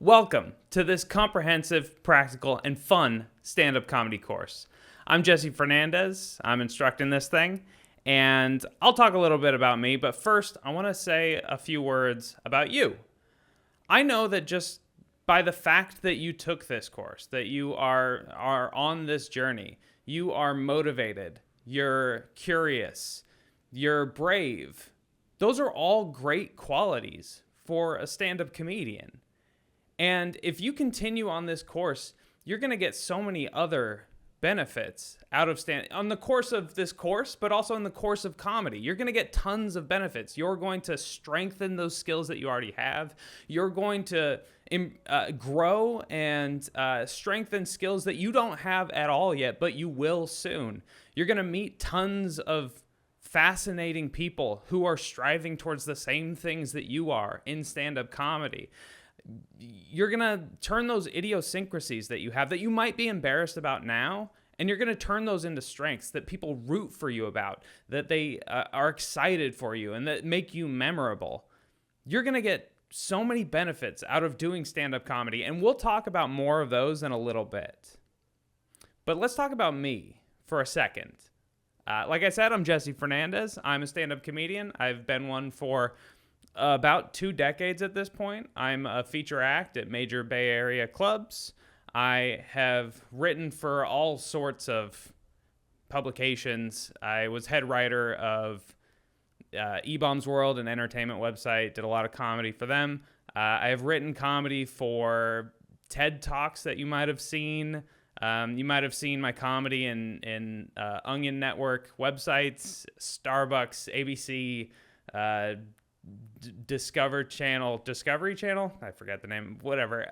Welcome to this comprehensive, practical, and fun stand-up comedy course. I'm Jesse Fernandez. I'm instructing this thing, and I'll talk a little bit about me, but first, I want to say a few words about you. I know that just by the fact that you took this course, that you are on this journey, you are motivated, you're curious, you're brave. Those are all great qualities for a stand-up comedian. And if you continue on this course, you're going to get so many other benefits out of on the course of this course, but also in the course of comedy. You're going to get tons of benefits. You're going to strengthen those skills that you already have. You're going to grow and strengthen skills that you don't have at all yet, but you will soon. You're going to meet tons of fascinating people who are striving towards the same things that you are in stand-up comedy. You're going to turn those idiosyncrasies that you have that you might be embarrassed about now, and you're going to turn those into strengths that people root for you about, that they are excited for you, and that make you memorable. You're going to get so many benefits out of doing stand-up comedy, and we'll talk about more of those in a little bit. But let's talk about me for a second. Like I said, I'm Jesse Fernandez. I'm a stand-up comedian. I've been one for about 2 decades at this point. I'm a feature act at major Bay Area clubs. I have written for all sorts of publications. I was head writer of eBaum's World, an entertainment website, did a lot of comedy for them. I have written comedy for TED Talks that you might have seen. You might have seen my comedy in Onion Network websites, Starbucks, ABC, Discovery Channel, I forget the name, whatever,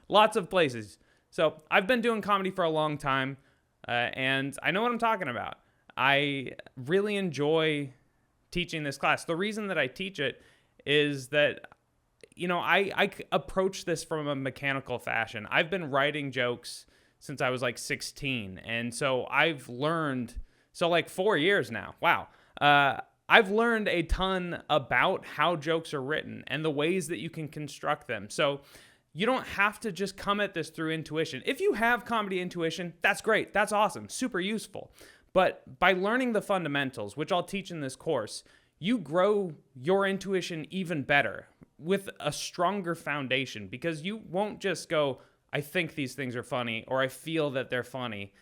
lots of places. So I've been doing comedy for a long time, and I know what I'm talking about. I really enjoy teaching this class. The reason that I teach it is that, I approach this from a mechanical fashion. I've been writing jokes since I was like 16, and so I've learned, 4 years now, wow. I've learned a ton about how jokes are written and the ways that you can construct them. So you don't have to just come at this through intuition. If you have comedy intuition, that's great. That's awesome. Super useful. But by learning the fundamentals, which I'll teach in this course, you grow your intuition even better with a stronger foundation, because you won't just go, I think these things are funny, or I feel that they're funny.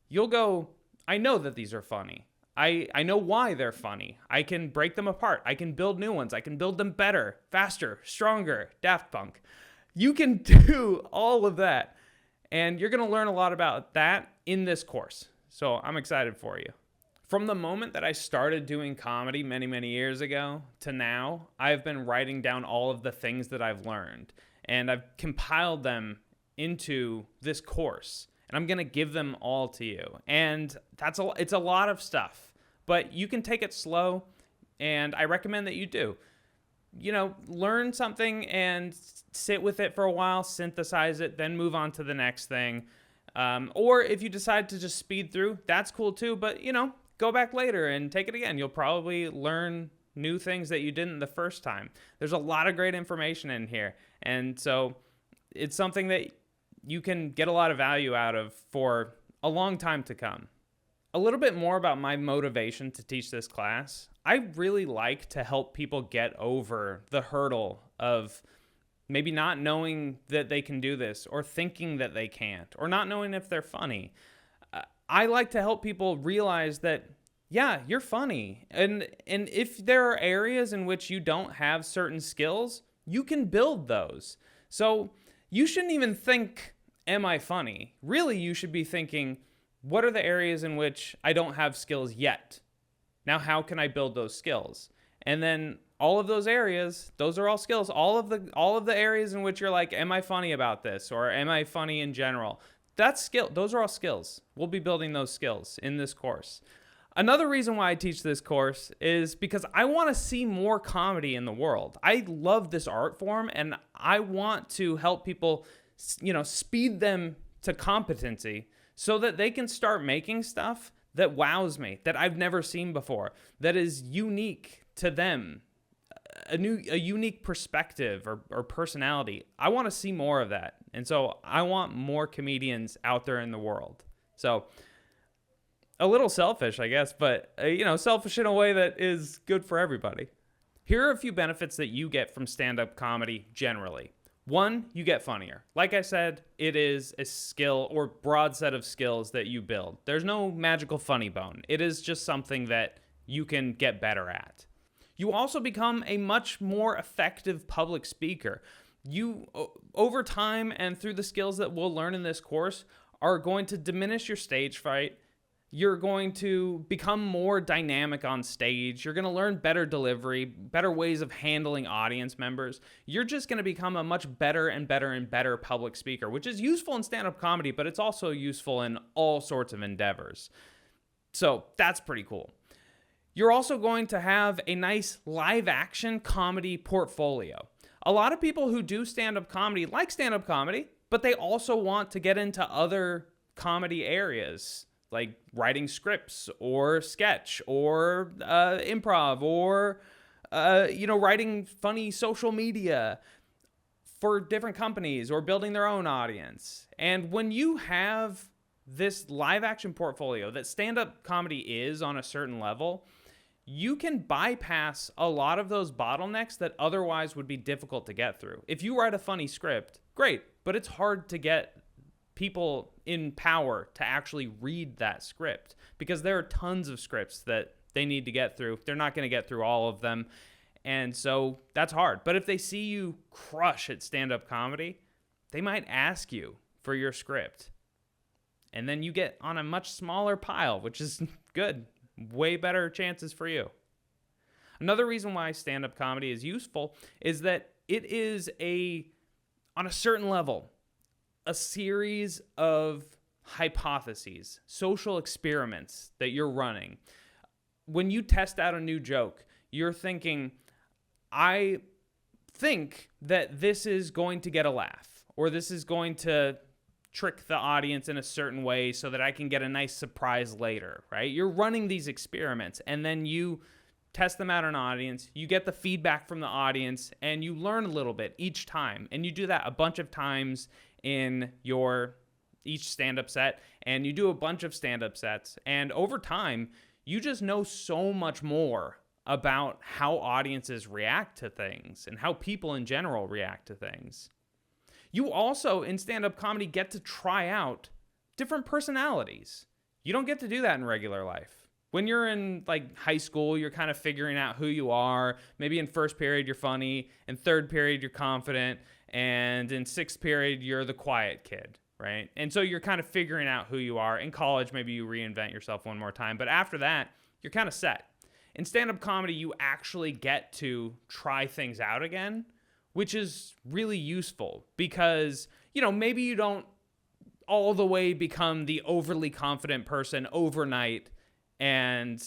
You'll go, I know that these are funny. I know why they're funny. I can break them apart. I can build new ones. I can build them better, faster, stronger, Daft Punk. You can do all of that, and you're going to learn a lot about that in this course. So I'm excited for you. From the moment that I started doing comedy many, many years ago to now, I've been writing down all of the things that I've learned, and I've compiled them into this course. And I'm going to give them all to you. And it's a lot of stuff, but you can take it slow, and I recommend that you do. Learn something and sit with it for a while, synthesize it, then move on to the next thing. Or if you decide to just speed through, that's cool too, but go back later and take it again. You'll probably learn new things that you didn't the first time. There's a lot of great information in here. And so it's something that you can get a lot of value out of for a long time to come. A little bit more about my motivation to teach this class. I really like to help people get over the hurdle of maybe not knowing that they can do this, or thinking that they can't, or not knowing if they're funny. I like to help people realize that, yeah, you're funny. And if there are areas in which you don't have certain skills, you can build those. So you shouldn't even think, am I funny? Really, you should be thinking, what are the areas in which I don't have skills yet? Now, how can I build those skills? And then all of those areas, those are all skills. All of the areas in which you're like, am I funny about this? Or am I funny in general? That's skill. Those are all skills. We'll be building those skills in this course. Another reason why I teach this course is because I want to see more comedy in the world. I love this art form, and I want to help people, speed them to competency so that they can start making stuff that wows me, that I've never seen before, that is unique to them. a unique perspective or personality. I want to see more of that. And so I want more comedians out there in the world. So a little selfish, I guess, but selfish in a way that is good for everybody. Here are a few benefits that you get from stand-up comedy generally. One, you get funnier. Like I said, it is a skill or broad set of skills that you build. There's no magical funny bone. It is just something that you can get better at. You also become a much more effective public speaker. You, over time and through the skills that we'll learn in this course, are going to diminish your stage fright. You're going to become more dynamic on stage. You're going to learn better delivery, better ways of handling audience members. You're just going to become a much better and better and better public speaker, which is useful in stand-up comedy, but it's also useful in all sorts of endeavors. So that's pretty cool. You're also going to have a nice live action comedy portfolio. A lot of people who do stand-up comedy like stand-up comedy, but they also want to get into other comedy areas, like writing scripts or sketch or improv or, writing funny social media for different companies or building their own audience. And when you have this live action portfolio that stand-up comedy is on a certain level, you can bypass a lot of those bottlenecks that otherwise would be difficult to get through. If you write a funny script, great, but it's hard to get people in power to actually read that script because there are tons of scripts that they need to get through. They're not going to get through all of them. And so that's hard. But if they see you crush at stand-up comedy, they might ask you for your script. And then you get on a much smaller pile, which is good. Way better chances for you. Another reason why stand-up comedy is useful is that it is on a certain level, a series of hypotheses, social experiments that you're running. When you test out a new joke, you're thinking, I think that this is going to get a laugh, or this is going to trick the audience in a certain way so that I can get a nice surprise later, right? You're running these experiments, and then you test them out on an audience, you get the feedback from the audience, and you learn a little bit each time. And you do that a bunch of times in each stand-up set, and you do a bunch of stand-up sets. And over time, you just know so much more about how audiences react to things and how people in general react to things. You also, in stand-up comedy, get to try out different personalities. You don't get to do that in regular life. When you're in high school, you're kind of figuring out who you are. Maybe in first period, you're funny. In third period, you're confident. And in sixth period, you're the quiet kid, right? And so you're kind of figuring out who you are. In college, maybe you reinvent yourself one more time. But after that, you're kind of set. In stand-up comedy, you actually get to try things out again, which is really useful because, maybe you don't all the way become the overly confident person overnight and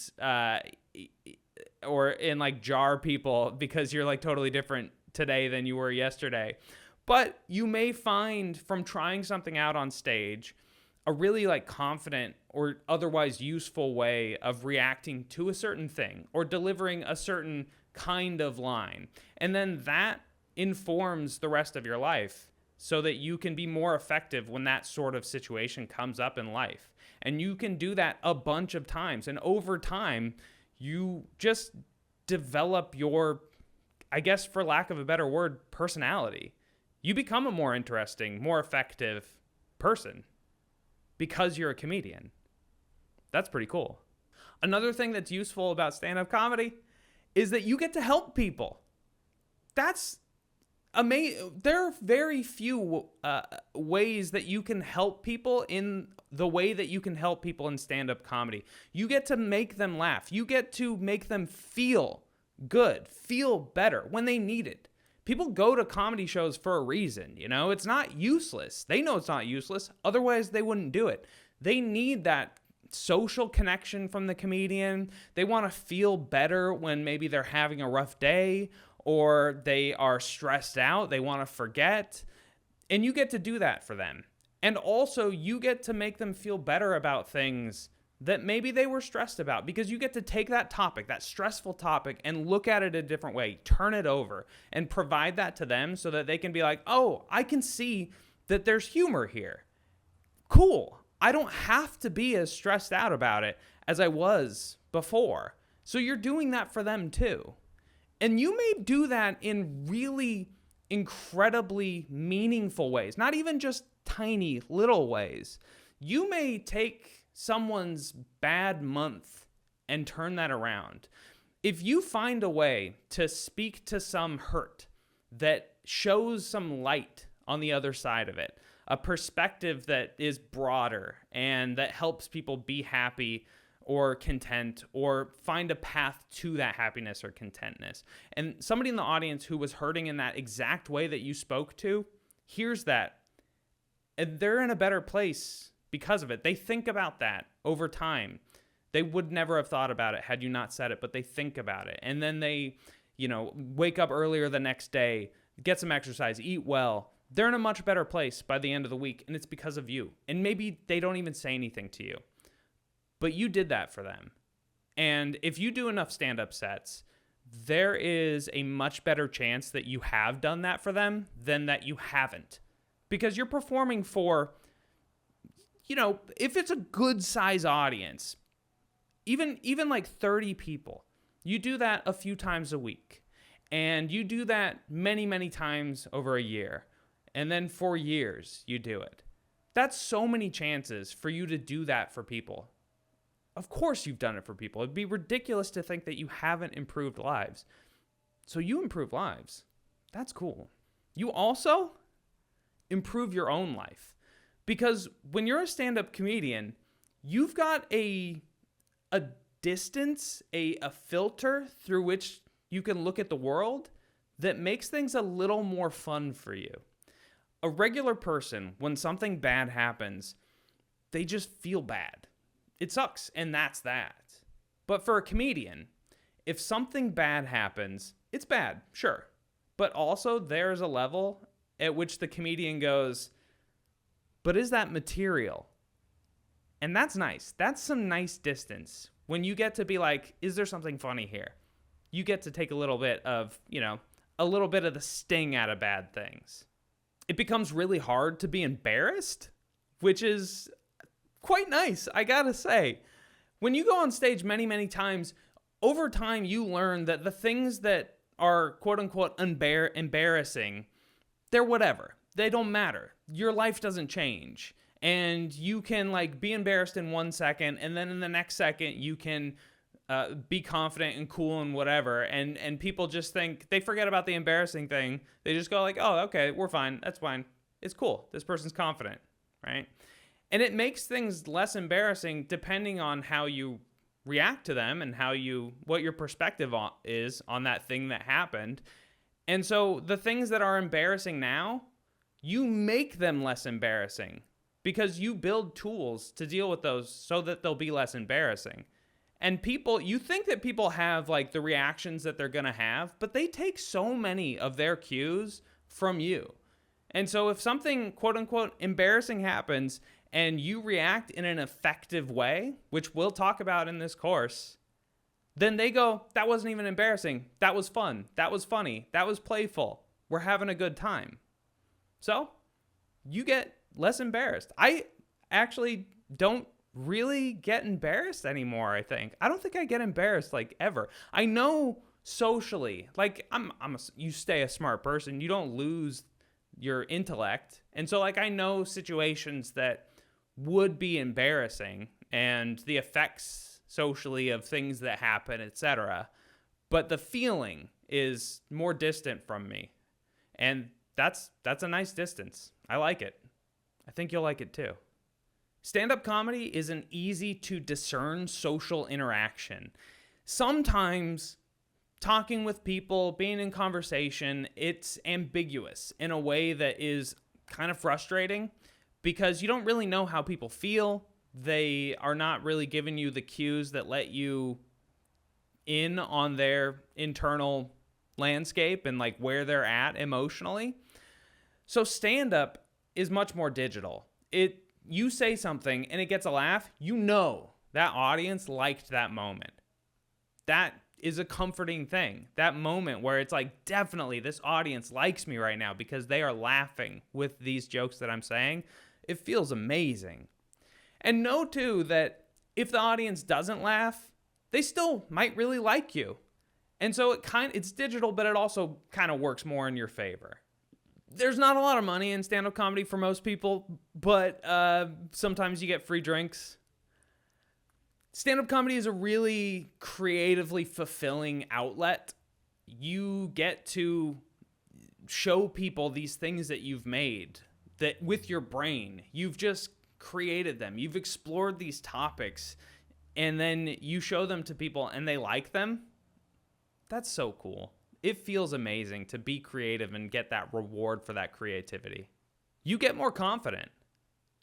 or in jar people because you're totally different today than you were yesterday. But you may find from trying something out on stage a really confident or otherwise useful way of reacting to a certain thing or delivering a certain kind of line. And then that informs the rest of your life so that you can be more effective when that sort of situation comes up in life. And you can do that a bunch of times. And over time, you just develop your, I guess for lack of a better word, personality. You become a more interesting, more effective person because you're a comedian. That's pretty cool. Another thing that's useful about stand-up comedy is that you get to help people. That's amazing. There are very few ways that you can help people in the way that you can help people in stand-up comedy. You get to make them laugh. You get to make them feel good, feel better when they need it. People go to comedy shows for a reason, It's not useless. They know it's not useless. Otherwise, they wouldn't do it. They need that social connection from the comedian. They want to feel better when maybe they're having a rough day or they are stressed out. They want to forget. And you get to do that for them. And also, you get to make them feel better about things that maybe they were stressed about, because you get to take that topic, that stressful topic, and look at it a different way, turn it over, and provide that to them so that they can be like, oh, I can see that there's humor here. Cool. I don't have to be as stressed out about it as I was before. So you're doing that for them too. And you may do that in really incredibly meaningful ways, not even just tiny little ways. You may take someone's bad month and turn that around. If you find a way to speak to some hurt that shows some light on the other side of it, a perspective that is broader and that helps people be happy or content or find a path to that happiness or contentness, and somebody in the audience who was hurting in that exact way that you spoke to hears that, and they're in a better place because of it. They think about that over time. They would never have thought about it had you not said it, but they think about it. And then they, wake up earlier the next day, get some exercise, eat well. They're in a much better place by the end of the week, and it's because of you. And maybe they don't even say anything to you, but you did that for them. And if you do enough stand-up sets, there is a much better chance that you have done that for them than that you haven't. Because you're performing for, if it's a good size audience, even like 30 people, you do that a few times a week. And you do that many, many times over a year. And then for years, you do it. That's so many chances for you to do that for people. Of course you've done it for people. It'd be ridiculous to think that you haven't improved lives. So you improve lives. That's cool. You also improve your own life. Because when you're a stand-up comedian, you've got a distance, a filter through which you can look at the world that makes things a little more fun for you. A regular person, when something bad happens, they just feel bad. It sucks, and that's that. But for a comedian, if something bad happens, it's bad, sure. But also there's a level at which the comedian goes, but is that material? And that's nice. That's some nice distance. When you get to be like, is there something funny here? You get to take a little bit of, a little bit of the sting out of bad things. It becomes really hard to be embarrassed, which is quite nice, I gotta say. When you go on stage many, many times, over time you learn that the things that are quote-unquote embarrassing, they're whatever. They don't matter. Your life doesn't change. And you can be embarrassed in 1 second, and then in the next second you can be confident and cool and whatever, and people just think, they forget about the embarrassing thing. They just go oh, okay, we're fine. That's fine. It's cool. This person's confident, right? And it makes things less embarrassing depending on how you react to them and what your perspective is on that thing that happened. And so the things that are embarrassing now, you make them less embarrassing because you build tools to deal with those so that they'll be less embarrassing. And you think that people have the reactions that they're going to have, but they take so many of their cues from you. And so if something quote unquote embarrassing happens and you react in an effective way, which we'll talk about in this course, then they go, that wasn't even embarrassing. That was fun. That was funny. That was playful. We're having a good time. So you get less embarrassed. I actually don't really get embarrassed anymore. I don't think I get embarrassed ever. I know socially, you stay a smart person, you don't lose your intellect. And so I know situations that would be embarrassing and the effects socially of things that happen, etc. But the feeling is more distant from me. And that's a nice distance. I like it. I think you'll like it too. Stand-up comedy is an easy to discern social interaction. Sometimes talking with people, being in conversation, it's ambiguous in a way that is kind of frustrating because you don't really know how people feel. They are not really giving you the cues that let you in on their internal landscape and where they're at emotionally. So stand-up is much more digital. You say something and it gets a laugh, you know That audience liked that moment. That is a comforting thing. That moment where it's like, definitely this audience likes me right now because they are laughing with these jokes that I'm saying. It feels amazing. And know too that if the audience doesn't laugh, they still might really like you. And so it's digital, but it also kind of works more in your favor. There's not a lot of money in stand-up comedy for most people, but sometimes you get free drinks. Stand-up comedy is a really creatively fulfilling outlet. You get to show people these things that you've made, that with your brain, you've just created them. You've explored these topics, and then you show them to people and they like them. That's so cool. It feels amazing to be creative and get that reward for that creativity. You get more confident.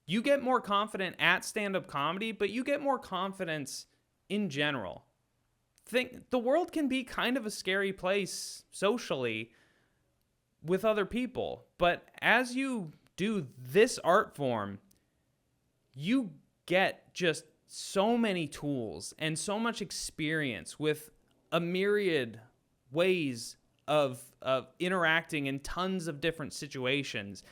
You get more confident at stand-up comedy, but you get more confidence in general. The world can be kind of a scary place socially with other people, but as you do this art form, you get just so many tools and so much experience with a myriad ways of interacting in tons of different situations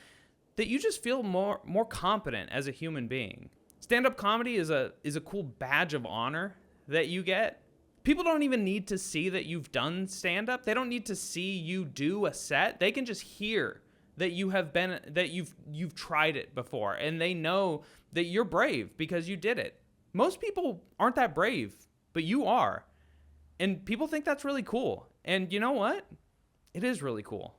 that you just feel more competent as a human being. Stand-up comedy is a cool badge of honor that you get. People don't even need to see that you've done stand-up. They don't need to see you do a set. They can just hear that you've tried it before, and they know that you're brave because you did it. Most people aren't that brave, but you are. And people think that's really cool. And you know what? It is really cool.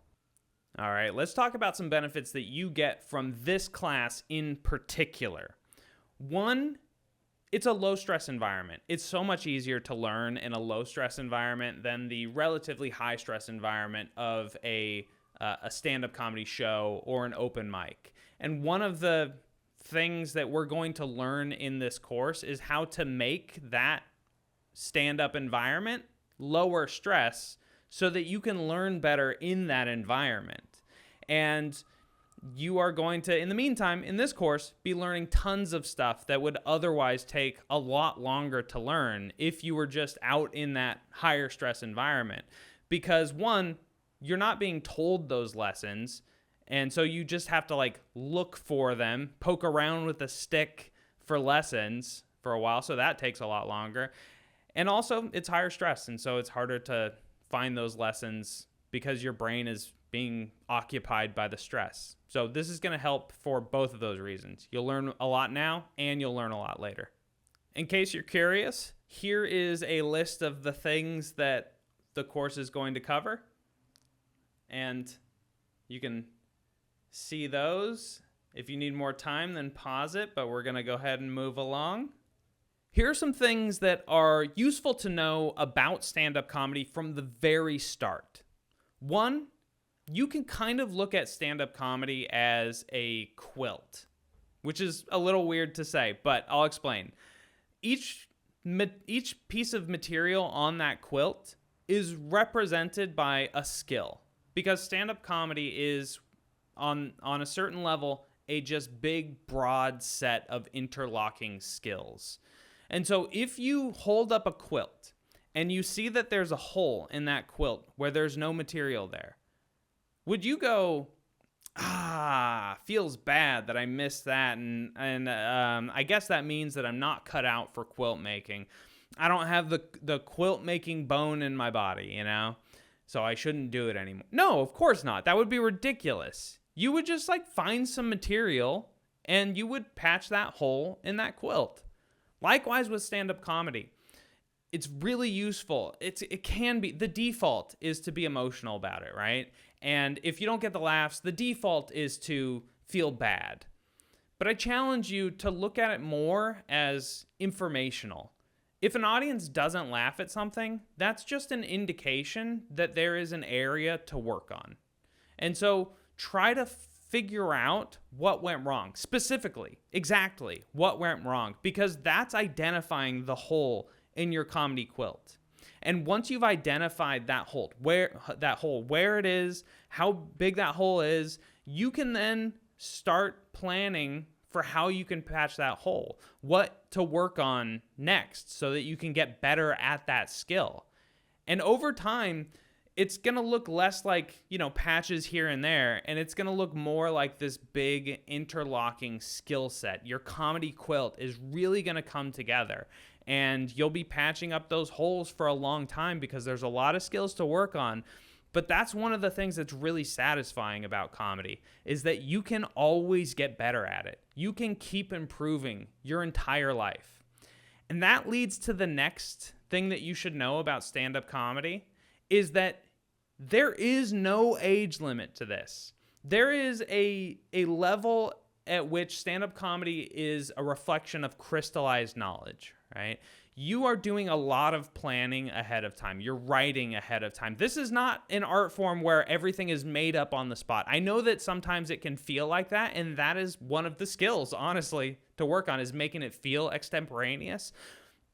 All right, let's talk about some benefits that you get from this class in particular. One, it's a low-stress environment. It's so much easier to learn in a low-stress environment than the relatively high-stress environment of a stand-up comedy show or an open mic. And one of the things that we're going to learn in this course is how to make that stand-up environment lower stress so that you can learn better in that environment. And you are going to, in the meantime, in this course, be learning tons of stuff that would otherwise take a lot longer to learn if you were just out in that higher stress environment. Because one, you're not being told those lessons, and so you just have to look for them, poke around with a stick for lessons for a while, so that takes a lot longer. And also, it's higher stress, and so it's harder to find those lessons because your brain is being occupied by the stress. So this is going to help for both of those reasons. You'll learn a lot now, and you'll learn a lot later. In case you're curious, here is a list of the things that the course is going to cover. And you can see those. If you need more time, then pause it, but we're going to go ahead and move along. Here are some things that are useful to know about stand-up comedy from the very start. One, you can kind of look at stand-up comedy as a quilt, which is a little weird to say, but I'll explain. Each piece of material on that quilt is represented by a skill, because stand-up comedy is, on a certain level, a just big, broad set of interlocking skills. And so if you hold up a quilt and you see that there's a hole in that quilt where there's no material there, would you go, feels bad that I missed that, and I guess that means that I'm not cut out for quilt making. I don't have the quilt making bone in my body, so I shouldn't do it anymore. No, of course not. That would be ridiculous. You would just find some material and you would patch that hole in that quilt. Likewise with stand-up comedy. It's really useful. It can be, the default is to be emotional about it, right? And if you don't get the laughs, the default is to feel bad. But I challenge you to look at it more as informational. If an audience doesn't laugh at something, that's just an indication that there is an area to work on. And so try to figure out what went wrong, specifically, exactly what went wrong, because that's identifying the hole in your comedy quilt. And once you've identified that hole, where it is, how big that hole is, you can then start planning for how you can patch that hole, what to work on next so that you can get better at that skill. And over time, it's going to look less like, patches here and there, and it's going to look more like this big interlocking skill set. Your comedy quilt is really going to come together, and you'll be patching up those holes for a long time because there's a lot of skills to work on. But that's one of the things that's really satisfying about comedy, is that you can always get better at it. You can keep improving your entire life. And that leads to the next thing that you should know about stand-up comedy, is that there is no age limit to this. There is a level at which stand-up comedy is a reflection of crystallized knowledge, right? You are doing a lot of planning ahead of time. You're writing ahead of time. This is not an art form where everything is made up on the spot. I know that sometimes it can feel like that, and that is one of the skills, honestly, to work on, is making it feel extemporaneous.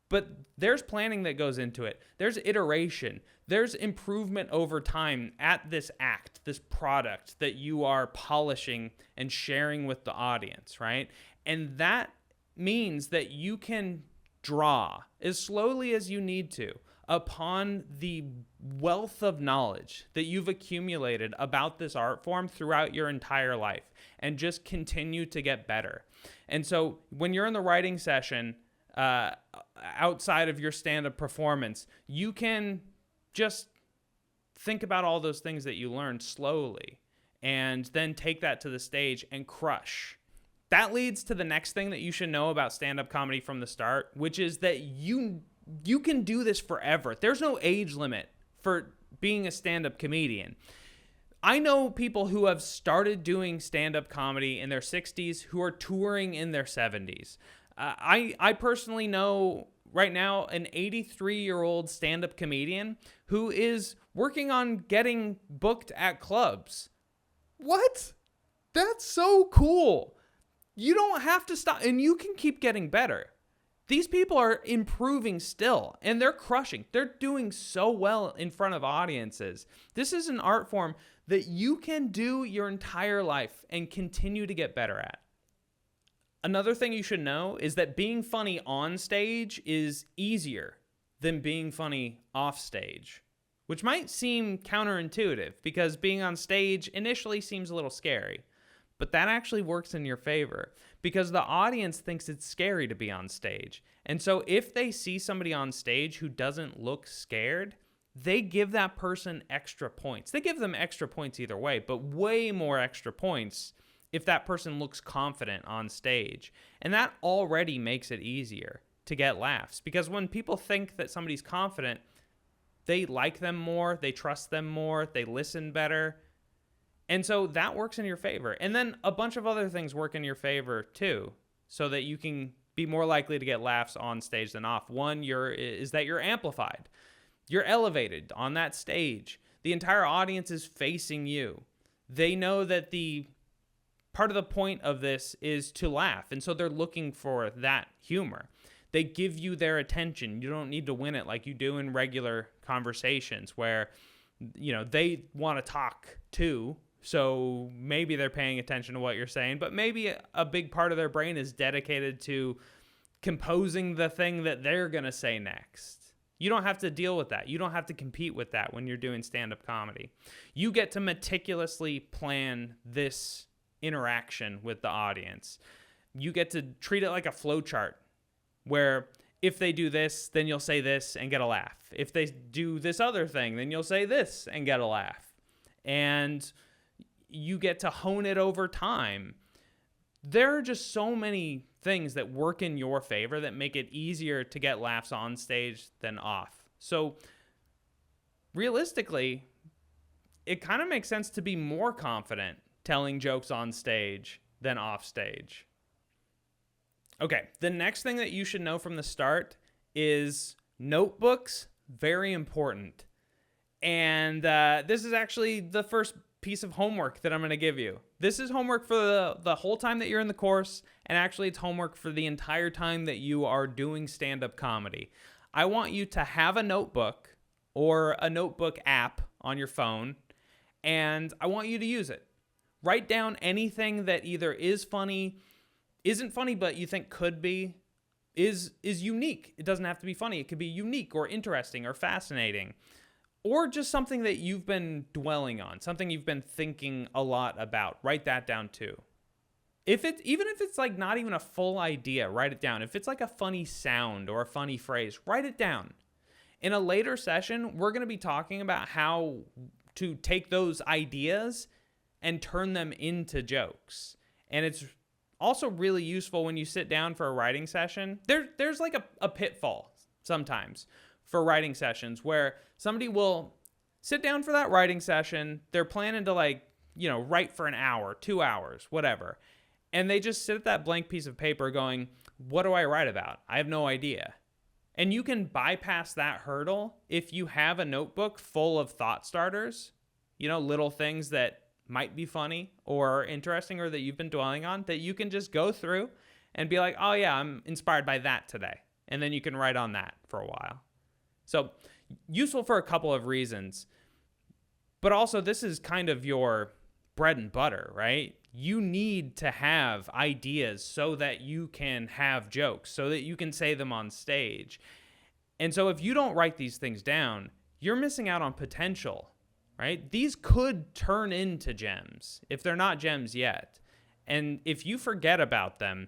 But there's planning that goes into it. There's iteration. There's improvement over time at this act, this product that you are polishing and sharing with the audience, right? And that means that you can draw as slowly as you need to upon the wealth of knowledge that you've accumulated about this art form throughout your entire life, and just continue to get better. And so when you're in the writing session, outside of your stand-up performance, you can just think about all those things that you learned slowly, and then take that to the stage and crush. That leads to the next thing that you should know about stand-up comedy from the start, which is that you can do this forever. There's no age limit for being a stand-up comedian. I know people who have started doing stand-up comedy in their 60s who are touring in their 70s. I personally know right now an 83-year-old stand-up comedian who is working on getting booked at clubs. What? That's so cool. You don't have to stop, and you can keep getting better. These people are improving still, and they're crushing. They're doing so well in front of audiences. This is an art form that you can do your entire life and continue to get better at. Another thing you should know is that being funny on stage is easier than being funny off stage, which might seem counterintuitive because being on stage initially seems a little scary. But that actually works in your favor because the audience thinks it's scary to be on stage. And so if they see somebody on stage who doesn't look scared, they give that person extra points. They give them extra points either way, but way more extra points if that person looks confident on stage. And that already makes it easier to get laughs, because when people think that somebody's confident, they like them more, they trust them more, they listen better. And so that works in your favor. And then a bunch of other things work in your favor too, so that you can be more likely to get laughs on stage than off. One is that you're amplified. You're elevated on that stage. The entire audience is facing you. They know that the part of the point of this is to laugh, and so they're looking for that humor. They give you their attention. You don't need to win it like you do in regular conversations where, they want to talk too. So maybe they're paying attention to what you're saying, but maybe a big part of their brain is dedicated to composing the thing that they're going to say next. You don't have to deal with that. You don't have to compete with that when you're doing stand-up comedy. You get to meticulously plan this interaction with the audience. You get to treat it like a flow chart where if they do this, then you'll say this and get a laugh. If they do this other thing, then you'll say this and get a laugh. And you get to hone it over time. There are just so many things that work in your favor that make it easier to get laughs on stage than off. So realistically, it kind of makes sense to be more confident telling jokes on stage than off stage. Okay, the next thing that you should know from the start is notebooks, very important. And this is actually the first piece of homework that I'm going to give you. This is homework for the whole time that you're in the course, and actually it's homework for the entire time that you are doing stand-up comedy. I want you to have a notebook or a notebook app on your phone, and I want you to use it. Write down anything that either is funny, isn't funny but you think could be is unique. It doesn't have to be funny. It could be unique or interesting or fascinating, or just something that you've been dwelling on, something you've been thinking a lot about. Write that down too. Even if it's like not even a full idea, write it down. If it's like a funny sound or a funny phrase, write it down. In a later session, we're going to be talking about how to take those ideas and turn them into jokes. And it's also really useful when you sit down for a writing session. There's like a pitfall sometimes for writing sessions where somebody will sit down for that writing session. They're planning to write for an hour, 2 hours, whatever. And they just sit at that blank piece of paper going, what do I write about? I have no idea. And you can bypass that hurdle if you have a notebook full of thought starters, little things that might be funny or interesting or that you've been dwelling on that you can just go through and be like, oh yeah, I'm inspired by that today. And then you can write on that for a while. So useful for a couple of reasons. But also this is kind of your bread and butter, right? You need to have ideas so that you can have jokes, so that you can say them on stage. And so if you don't write these things down, you're missing out on potential, right? These could turn into gems if they're not gems yet. And if you forget about them,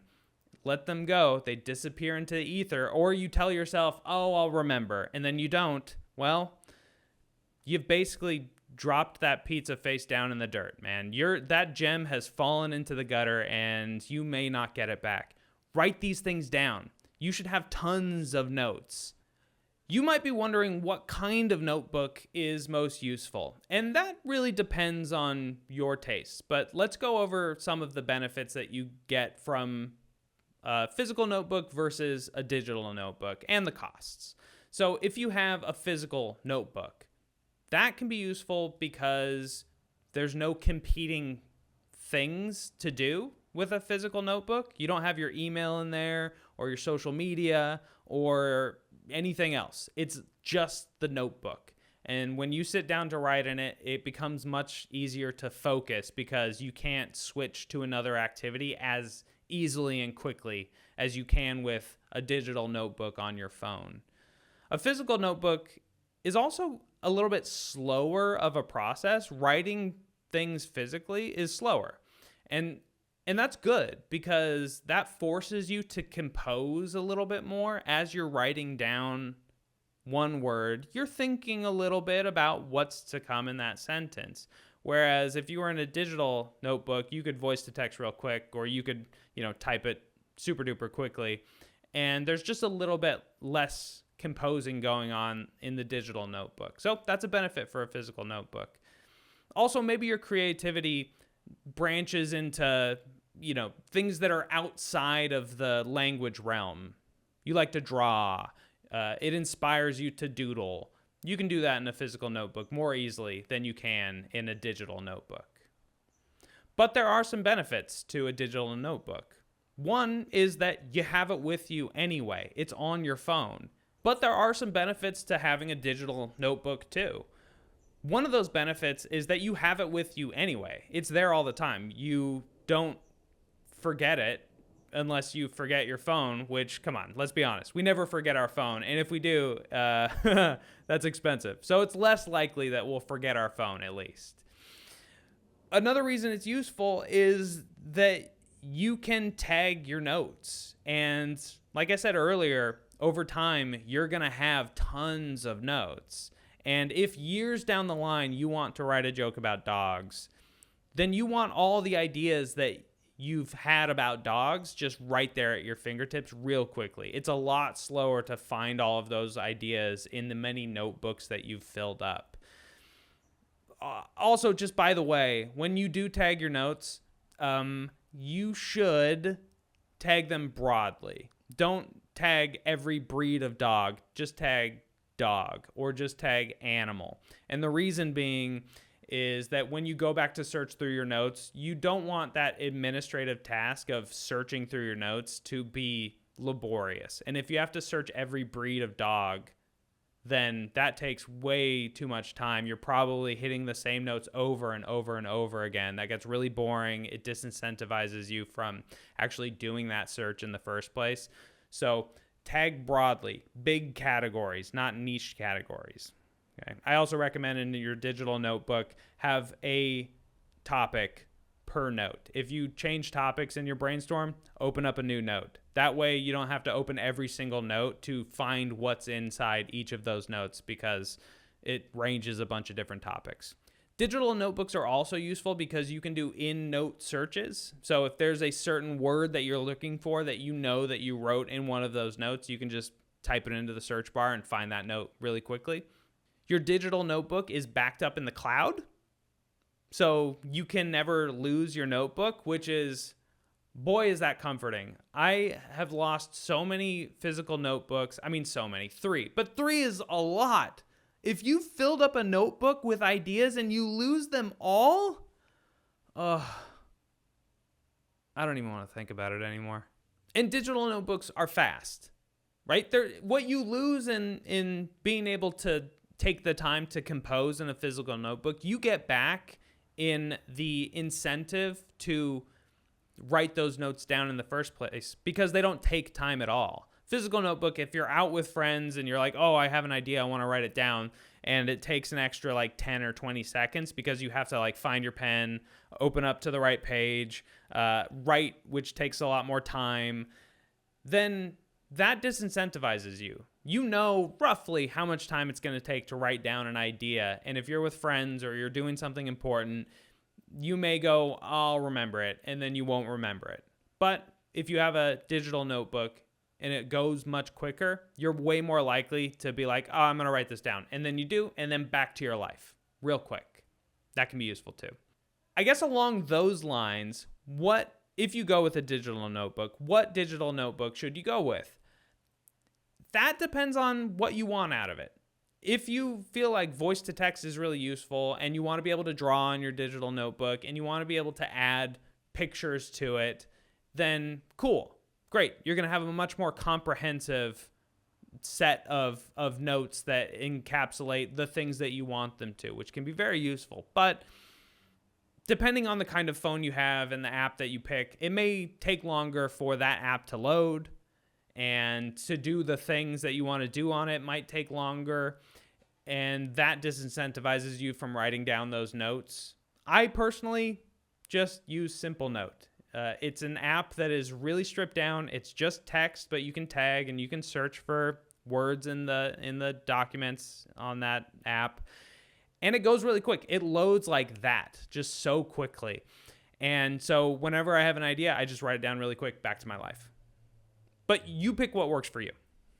let them go. They disappear into the ether, or you tell yourself, oh, I'll remember, and then you don't. Well, you've basically dropped that pizza face down in the dirt, man. That gem has fallen into the gutter and you may not get it back. Write these things down. You should have tons of notes. You might be wondering what kind of notebook is most useful, and that really depends on your tastes. But let's go over some of the benefits that you get from a physical notebook versus a digital notebook and the costs. So if you have a physical notebook, that can be useful because there's no competing things to do with a physical notebook. You don't have your email in there or your social media or anything else. It's just the notebook. And when you sit down to write in it, it becomes much easier to focus because you can't switch to another activity as easily and quickly as you can with a digital notebook on your phone. A physical notebook is also a little bit slower of a process. Writing things physically is slower. And that's good because that forces you to compose a little bit more as you're writing down one word. You're thinking a little bit about what's to come in that sentence. Whereas if you were in a digital notebook, you could voice to text real quick, or you could, type it super duper quickly. And there's just a little bit less composing going on in the digital notebook. So that's a benefit for a physical notebook. Also, maybe your creativity branches into, things that are outside of the language realm. You like to draw. It inspires you to doodle. You can do that in a physical notebook more easily than you can in a digital notebook. But there are some benefits to a digital notebook. One is that you have it with you anyway. It's on your phone. But there are some benefits to having a digital notebook too. One of those benefits is that you have it with you anyway. It's there all the time. You don't forget it unless you forget your phone, which, come on, let's be honest. We never forget our phone. And if we do, that's expensive. So it's less likely that we'll forget our phone at least. Another reason it's useful is that you can tag your notes. And like I said earlier, over time, you're going to have tons of notes. And if years down the line you want to write a joke about dogs, then you want all the ideas that you've had about dogs just right there at your fingertips real quickly. It's a lot slower to find all of those ideas in the many notebooks that you've filled up. Also, just by the way, when you do tag your notes, you should tag them broadly. Don't tag every breed of dog, just tag dog or just tag animal. And the reason being is that when you go back to search through your notes, you don't want that administrative task of searching through your notes to be laborious. And if you have to search every breed of dog, then that takes way too much time. You're probably hitting the same notes over and over and over again. That gets really boring. It disincentivizes you from actually doing that search in the first place. So tag broadly, big categories, not niche categories. Okay. I also recommend in your digital notebook, have a topic per note. If you change topics in your brainstorm, open up a new note. That way you don't have to open every single note to find what's inside each of those notes, because it ranges a bunch of different topics. Digital notebooks are also useful because you can do in-note searches. So if there's a certain word that you're looking for that you know that you wrote in one of those notes, you can just type it into the search bar and find that note really quickly. Your digital notebook is backed up in the cloud, so you can never lose your notebook, which is, boy, is that comforting. I have lost so many physical notebooks. I mean, so many, 3, but 3 is a lot. If you filled up a notebook with ideas and you lose them all, I don't even want to think about it anymore. And digital notebooks are fast, right? What you lose in being able to take the time to compose in a physical notebook, you get back in the incentive to write those notes down in the first place, because they don't take time at all. Physical notebook, if you're out with friends and you're like, oh, I have an idea, I want to write it down, and it takes an extra like 10 or 20 seconds because you have to like find your pen, open up to the right page, write, which takes a lot more time, then that disincentivizes you. You know roughly how much time it's going to take to write down an idea. And if you're with friends or you're doing something important, you may go, I'll remember it, and then you won't remember it. But if you have a digital notebook and it goes much quicker, you're way more likely to be like, oh, I'm going to write this down. And then you do, and then back to your life real quick. That can be useful too. I guess along those lines, if you go with a digital notebook, what digital notebook should you go with? That depends on what you want out of it. If you feel like voice to text is really useful and you want to be able to draw on your digital notebook and you want to be able to add pictures to it, then cool, great. You're going to have a much more comprehensive set of notes that encapsulate the things that you want them to, which can be very useful. But depending on the kind of phone you have and the app that you pick, it may take longer for that app to load. And to do the things that you want to do on it might take longer, and that disincentivizes you from writing down those notes. I personally just use Simple Note. It's an app that is really stripped down. It's just text, but you can tag and you can search for words in the documents on that app, and it goes really quick. It loads like that, just so quickly. And so whenever I have an idea, I just write it down really quick, back to my life. But you pick what works for you.